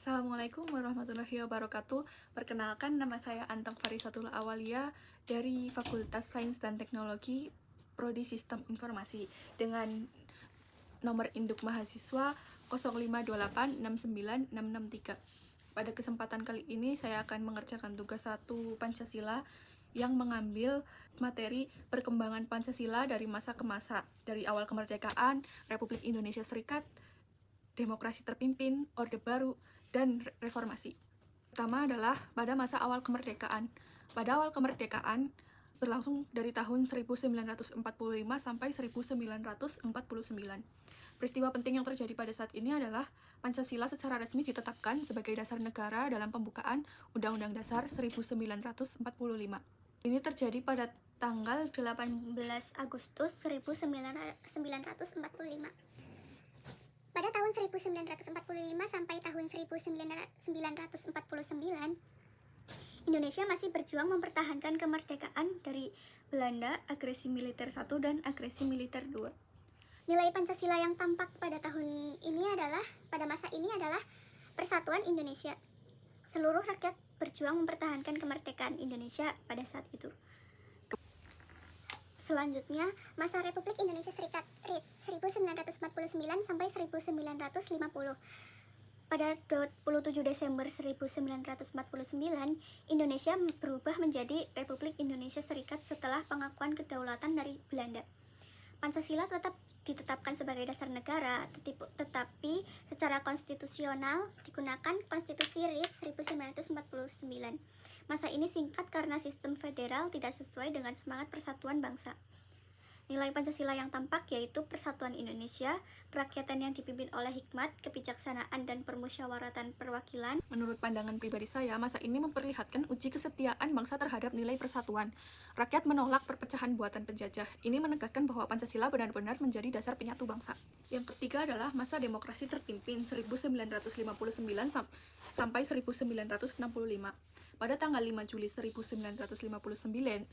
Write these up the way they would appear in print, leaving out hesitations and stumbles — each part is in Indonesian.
Assalamualaikum warahmatullahi wabarakatuh. Perkenalkan, nama saya Antang Farisatul Awalia dari Fakultas Sains dan Teknologi Prodi Sistem Informasi dengan nomor induk mahasiswa 052869663. Pada kesempatan kali ini saya akan mengerjakan tugas 1 Pancasila yang mengambil materi perkembangan Pancasila dari masa ke masa, dari awal kemerdekaan, Republik Indonesia Serikat, demokrasi terpimpin, Orde Baru, dan reformasi. Pertama adalah pada masa awal kemerdekaan. Pada awal kemerdekaan berlangsung dari tahun 1945 sampai 1949. Peristiwa penting yang terjadi pada saat ini adalah Pancasila secara resmi ditetapkan sebagai dasar negara dalam pembukaan Undang-Undang Dasar 1945. Ini terjadi pada tanggal 18 Agustus 1945. Pada tahun 1945 sampai tahun 1949, Indonesia masih berjuang mempertahankan kemerdekaan dari Belanda, agresi militer 1 dan agresi militer 2. Nilai Pancasila yang tampak pada masa ini adalah persatuan Indonesia. Seluruh rakyat berjuang mempertahankan kemerdekaan Indonesia pada saat itu. Selanjutnya, masa Republik Indonesia Serikat 1949 sampai 1950. Pada 27 Desember 1949, Indonesia berubah menjadi Republik Indonesia Serikat setelah pengakuan kedaulatan dari Belanda. Pancasila tetap ditetapkan sebagai dasar negara, tetapi secara konstitusional digunakan Konstitusi RIS 1949. Masa ini singkat karena sistem federal tidak sesuai dengan semangat persatuan bangsa. Nilai Pancasila yang tampak yaitu persatuan Indonesia, kerakyatan yang dipimpin oleh hikmat, kebijaksanaan, dan permusyawaratan perwakilan. Menurut pandangan pribadi saya, masa ini memperlihatkan uji kesetiaan bangsa terhadap nilai persatuan. Rakyat menolak perpecahan buatan penjajah. Ini menegaskan bahwa Pancasila benar-benar menjadi dasar penyatu bangsa. Yang ketiga adalah masa demokrasi terpimpin 1959 sampai 1965. Pada tanggal 5 Juli 1959,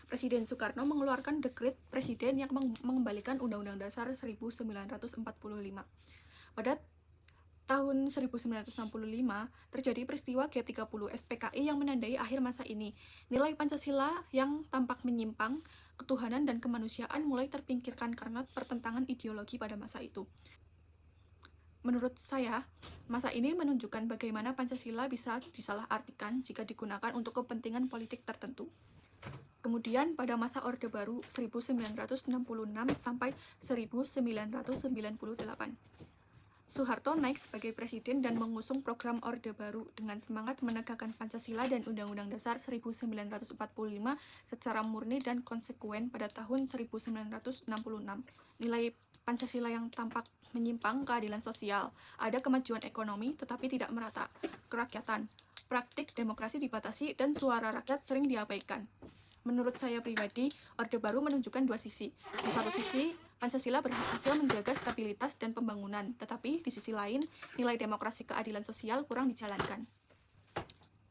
Presiden Soekarno mengeluarkan dekret Presiden yang mengembalikan Undang-Undang Dasar 1945. Pada tahun 1965, terjadi peristiwa G30 SPKI yang menandai akhir masa ini. Nilai Pancasila yang tampak menyimpang, ketuhanan dan kemanusiaan mulai terpinggirkan karena pertentangan ideologi pada masa itu. Menurut saya, masa ini menunjukkan bagaimana Pancasila bisa disalahartikan jika digunakan untuk kepentingan politik tertentu. Kemudian pada masa Orde Baru 1966 sampai 1998, Soeharto naik sebagai presiden dan mengusung program Orde Baru dengan semangat menegakkan Pancasila dan Undang-Undang Dasar 1945 secara murni dan konsekuen pada tahun 1966. Nilai Pancasila yang tampak menyimpang, keadilan sosial, ada kemajuan ekonomi tetapi tidak merata, kerakyatan, praktik demokrasi dibatasi, dan suara rakyat sering diabaikan. Menurut saya pribadi, Orde Baru menunjukkan dua sisi. Di satu sisi, Pancasila berhasil menjaga stabilitas dan pembangunan, tetapi di sisi lain, nilai demokrasi keadilan sosial kurang dijalankan.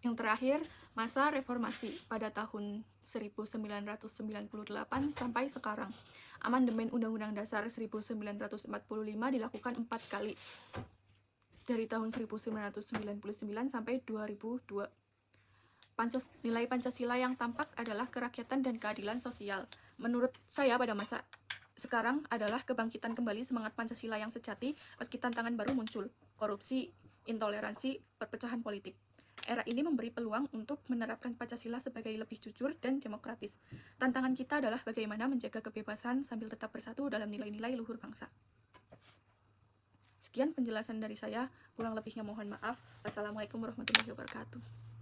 Yang terakhir, masa reformasi pada tahun 1998 sampai sekarang. Amandemen Undang-Undang Dasar 1945 dilakukan 4 kali, dari tahun 1999 sampai 2002. Nilai Pancasila yang tampak adalah kerakyatan dan keadilan sosial. Menurut saya pada masa sekarang adalah kebangkitan kembali semangat Pancasila yang sejati meski tantangan baru muncul, korupsi, intoleransi, perpecahan politik. Era ini memberi peluang untuk menerapkan Pancasila sebagai lebih jujur dan demokratis. Tantangan kita adalah bagaimana menjaga kebebasan sambil tetap bersatu dalam nilai-nilai luhur bangsa. Sekian penjelasan dari saya, kurang lebihnya mohon maaf. Wassalamualaikum warahmatullahi wabarakatuh.